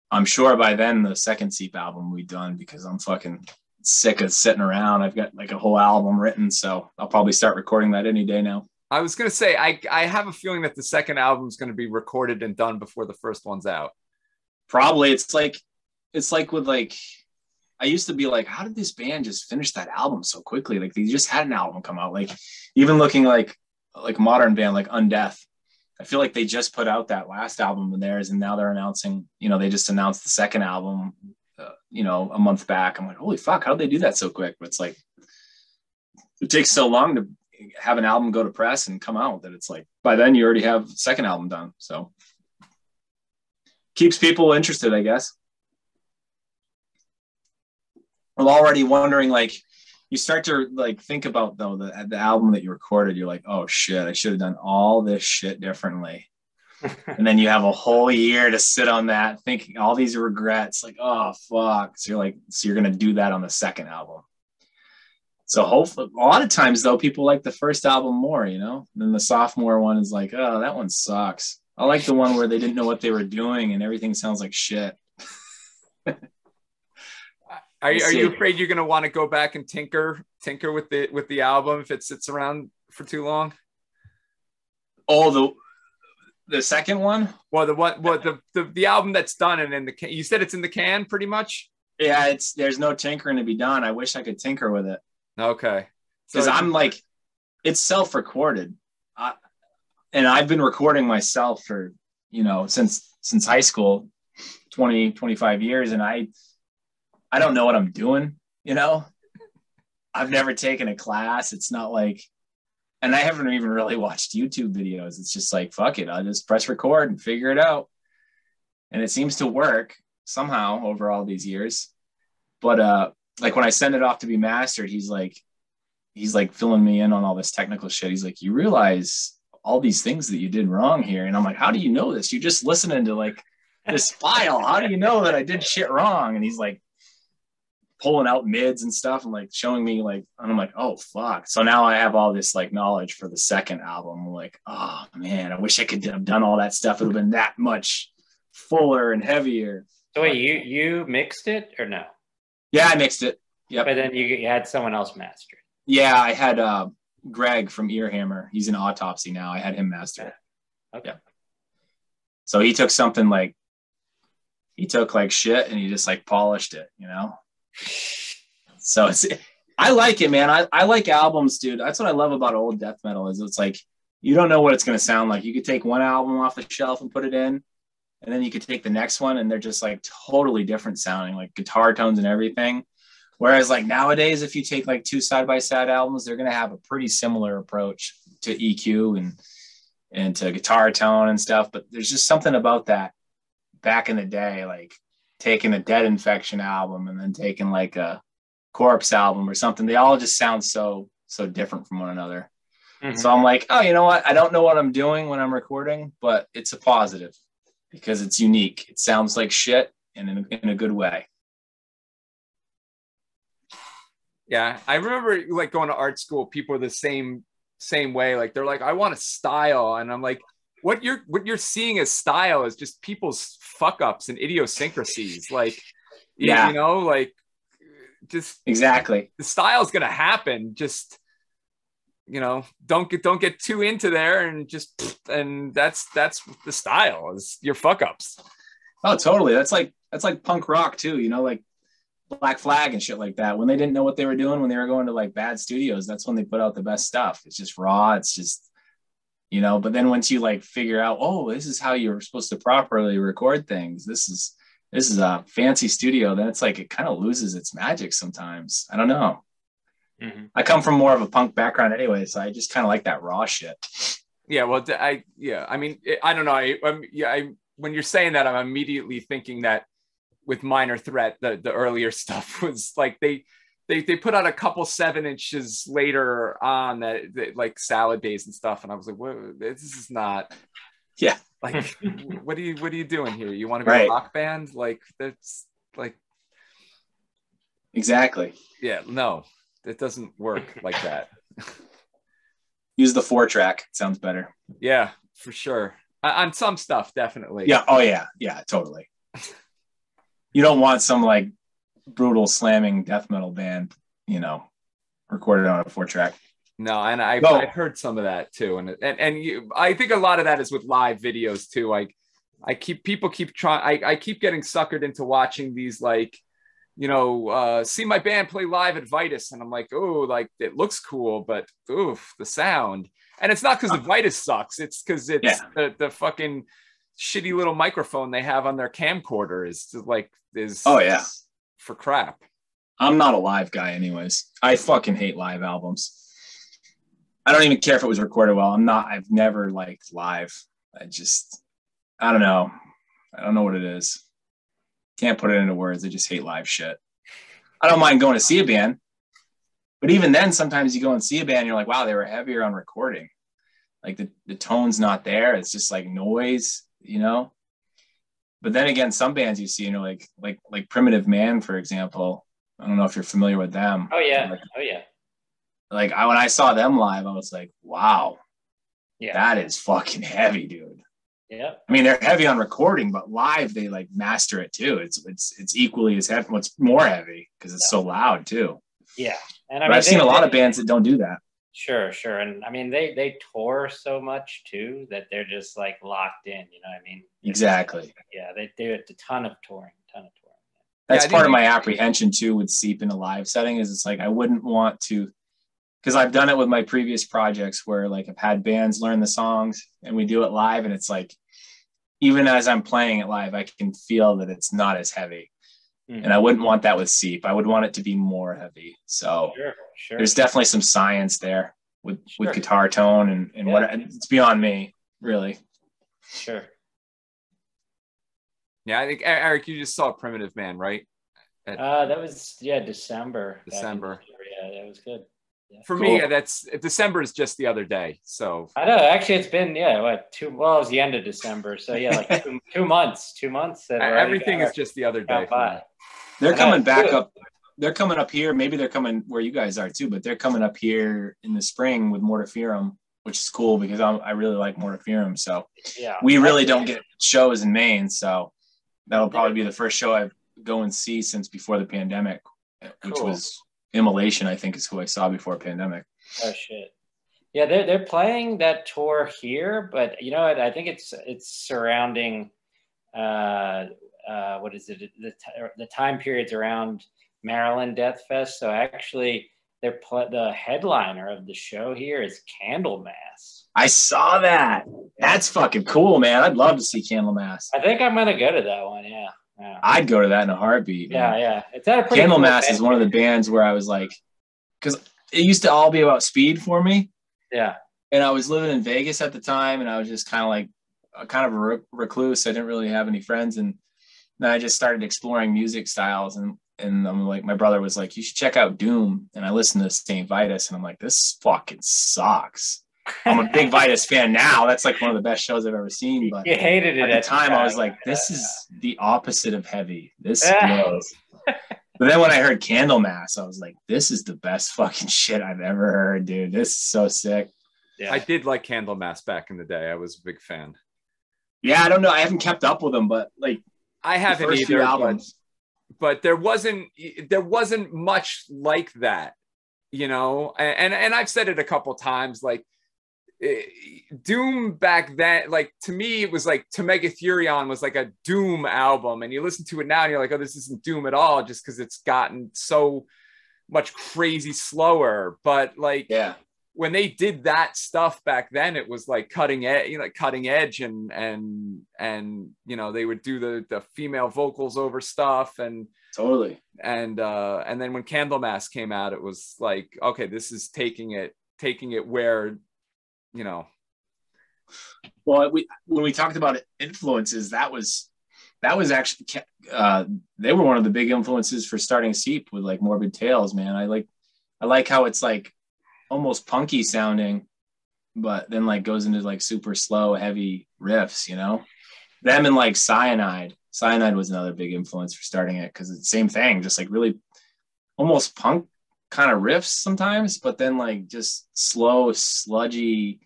I'm sure by then the second Seep album will be done, because I'm fucking sick of sitting around. I've got like a whole album written, so I'll probably start recording that any day now. I was going to say, I have a feeling that the second album is going to be recorded and done before the first one's out. Probably. It's like with like, I used to be like, how did this band just finish that album so quickly? Like they just had an album come out. Like even looking like a modern band like Undeath, I feel like they just put out that last album of theirs, and now they're announcing, they just announced the second album, a month back. I'm like, holy fuck, how did they do that so quick? But it's like, it takes so long to have an album go to press and come out that it's like, by then you already have the second album done. So keeps people interested, I guess. I'm already wondering, like, you start to like think about though the album that you recorded, you're like, oh shit, I should have done all this shit differently. And then you have a whole year to sit on that, thinking all these regrets, like, oh fuck. So you're gonna do that on the second album. So hopefully, a lot of times though, people like the first album more, and then the sophomore one is like, oh, that one sucks. I like the one where they didn't know what they were doing and everything sounds like shit. Are you afraid you're going to want to go back and tinker with the album if it sits around for too long? Oh, the second one? Well, the album that's done and in the can. You said it's in the can, pretty much. Yeah, there's no tinkering to be done. I wish I could tinker with it. Okay, because I'm like, it's self-recorded, and I've been recording myself for since high school, 25 years, and I don't know what I'm doing, I've never taken a class. It's not like, and I haven't even really watched YouTube videos. It's just like, fuck it, I'll just press record and figure it out. And it seems to work somehow over all these years. But like when I send it off to be mastered, he's like filling me in on all this technical shit. He's like, you realize all these things that you did wrong here. And I'm like, how do you know this? You're just listening to like this file. How do you know that I did shit wrong? And he's like, pulling out mids and stuff and like showing me like, and I'm like, oh fuck. So now I have all this like knowledge for the second album. I'm like, oh man, I wish I could have done all that stuff. It would have been that much fuller and heavier. So wait, you mixed it or no? Yeah, I mixed it. Yep. But then you had someone else master it. Yeah, I had Greg from Earhammer. He's in Autopsy now. I had him master it. Okay. Yep. So he took something like, shit and he just like polished it, So I like it, man. I like albums, dude. That's what I love about old death metal is it's like, you don't know what it's going to sound like. You could take one album off the shelf and put it in, and then you could take the next one and they're just like totally different sounding, like guitar tones and everything. Whereas like nowadays, if you take like two side-by-side albums, they're going to have a pretty similar approach to EQ and to guitar tone and stuff. But there's just something about that back in the day, like taking a Dead Infection album and then taking like a Corpse album or something. They all just sound so different from one another. Mm-hmm. So I'm like, oh, you know what? I don't know what I'm doing when I'm recording, but it's a positive because it's unique. It sounds like shit and in a good way. Yeah, I remember like going to art school. People are the same way. Like they're like, I want a style, and I'm like, what you're seeing as style is just people's fuck ups and idiosyncrasies. Like, Yeah, you know, like just exactly. the style's gonna happen. Just don't get too into there, and that's the style is your fuck ups. Oh, totally. That's like punk rock too. You know, like Black Flag and shit like that. When they didn't know what they were doing, when they were going to like bad studios, that's when they put out the best stuff. It's just raw. It's just, but then once you like figure out, oh, this is how you're supposed to properly record things. This is a fancy studio. Then it's like, it kind of loses its magic sometimes. I don't know. Mm-hmm. I come from more of a punk background anyway, so I just kind of like that raw shit. Yeah. Well, I mean, I don't know. When you're saying that, I'm immediately thinking that with Minor Threat, the earlier stuff was like they put out a couple 7 inches later on that like Salad Days and stuff, and I was like, "Whoa, this is not." Yeah. Like, what are you doing here? You want to be a rock band? Like that's like. Exactly. Yeah. No, it doesn't work like that. Use the 4-track. Sounds better. Yeah, for sure. On some stuff, definitely. Yeah. Oh yeah. Yeah. Totally. You don't want some like brutal slamming death metal band, recorded on a 4-track. No, and I've heard some of that too, and I think a lot of that is with live videos too. I keep trying. I keep getting suckered into watching these like, see my band play live at Vomitus, and I'm like, oh, like it looks cool, but oof, the sound. And it's not because the Vomitus sucks. It's because it's the fucking shitty little microphone they have on their camcorder is for crap. I'm not a live guy anyways. I fucking hate live albums. I don't even care if it was recorded well. I've never liked live. I don't know. I don't know what it is. Can't put it into words. I just hate live shit. I don't mind going to see a band, but even then, sometimes you go and see a band and you're like, wow, they were heavier on recording. Like the tone's not there. It's just like noise. But then again, some bands you see, like Primitive Man, for example. I don't know if you're familiar with them. Oh yeah. Like when I saw them live, I was like, wow, that is fucking heavy, dude. Yeah. I mean, they're heavy on recording, but live they like master it too. It's equally as heavy. What's more heavy because it's so loud too. Yeah, and I've seen a lot of bands that don't do that. Sure, and I mean they tour so much too that they're just like locked in. You know what I mean? Exactly. They do a ton of touring. That's part of my apprehension too with Seep in a live setting is it's like I wouldn't want to, because I've done it with my previous projects where like I've had bands learn the songs and we do it live, and it's like even as I'm playing it live, I can feel that it's not as heavy. Mm-hmm. And I wouldn't want that with Seep. I would want it to be more heavy. So there's definitely some science there with guitar tone and what it's beyond me, really. Sure. Yeah, I think Eric, you just saw Primitive Man, right? That was December. Yeah, that was good. Yeah. For me, that's December is just the other day. So I know. Actually, it's been it was the end of December. So like 2 months. 2 months. Everything is just the other day. They're coming back up. They're coming up here. Maybe they're coming where you guys are too, but they're coming up here in the spring with Mortiferum, which is cool because I really like Mortiferum. So we really don't get shows in Maine. So that'll probably be the first show I go and see since before the pandemic, which was Immolation, I think is who I saw before pandemic. Oh shit. Yeah, they're playing that tour here, but I think it's surrounding what is it? The time periods around Maryland Death Fest. So actually, the headliner of the show here is Candlemass. I saw that. That's fucking cool, man. I'd love to see Candlemass. I think I'm gonna go to that one. Yeah. I'd go to that in a heartbeat. Yeah. It's at a pretty Candlemass is one of the bands where I was like, because it used to all be about speed for me. Yeah. And I was living in Vegas at the time, and I was just kind of a recluse. I didn't really have any friends, and then I just started exploring music styles, and I'm like, my brother was like, you should check out Doom, and I listened to St. Vitus, and I'm like, this fucking sucks. I'm a big Vitus fan now. That's like one of the best shows I've ever seen. But you hated it at the time. I was like, this is the opposite of heavy. This blows. But then when I heard Candlemass, I was like, this is the best fucking shit I've ever heard, dude. This is so sick. Yeah. I did like Candlemass back in the day. I was a big fan. Yeah, I don't know. I haven't kept up with them, but like I haven't either. But there wasn't much like that, you know. And I've said it a couple times, like Doom back then, like to me it was like To Megatherion was like a Doom album, and you listen to it now and you're like, oh, this isn't Doom at all, just because it's gotten so much crazy slower. But like, yeah, when they did that stuff back then, it was like cutting edge, you know, like cutting edge, and you know, they would do the female vocals over stuff, and totally. And then when Candlemass came out, it was like, okay, this is taking it where, you know. Well, when we talked about influences, that was actually they were one of the big influences for starting Seep with like Morbid Tales, man. I like how it's like almost punky sounding, but then like goes into like super slow, heavy riffs, you know. Them and like Cyanide was another big influence for starting it, because it's the same thing, just like really almost punk kind of riffs sometimes, but then like just slow, sludgy,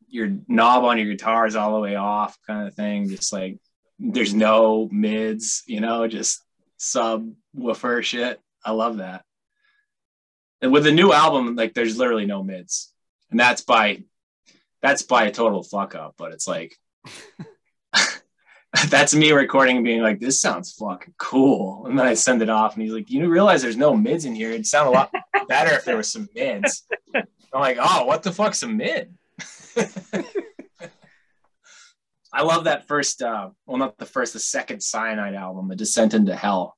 your knob on your guitar is all the way off kind of thing, just like there's no mids, you know, just subwoofer shit. I love that. And with the new album, like there's literally no mids, and that's by a total fuck up, but it's like that's me recording and being like, this sounds fucking cool. And then I send it off and he's like, you realize there's no mids in here. It'd sound a lot better if there was some mids. I'm like, oh, what the fuck's a mid? I love that first, well, not the first, the second Cyanide album, The Descent into Hell.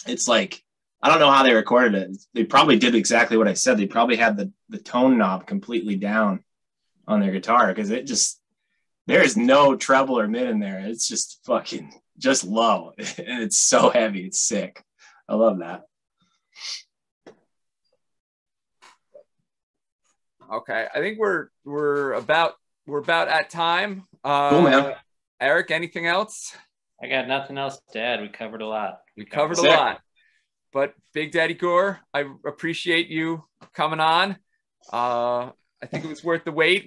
It's like, I don't know how they recorded it. They probably did exactly what I said. They probably had the tone knob completely down on their guitar, because it just, there's no treble or mid in there. It's just fucking just low. And it's so heavy. It's sick. I love that. Okay. I think we're about at time. Cool, man. Eric, anything else? I got nothing else to add. We covered a lot. But Big Daddy Gore, I appreciate you coming on. I think it was worth the wait.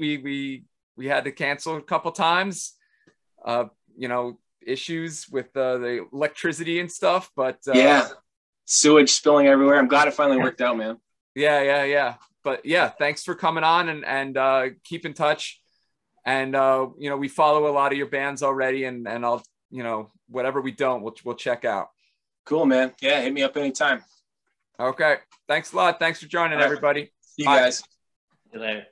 We had to cancel a couple times, you know, issues with the electricity and stuff, but yeah, sewage spilling everywhere. I'm glad it finally worked out, man. Yeah. But yeah, thanks for coming on, and keep in touch. And you know, we follow a lot of your bands already, and I'll, you know, whatever we don't, we'll check out. Cool, man. Yeah, hit me up anytime. Okay. Thanks a lot. Thanks for joining, everybody. See you guys. See you later.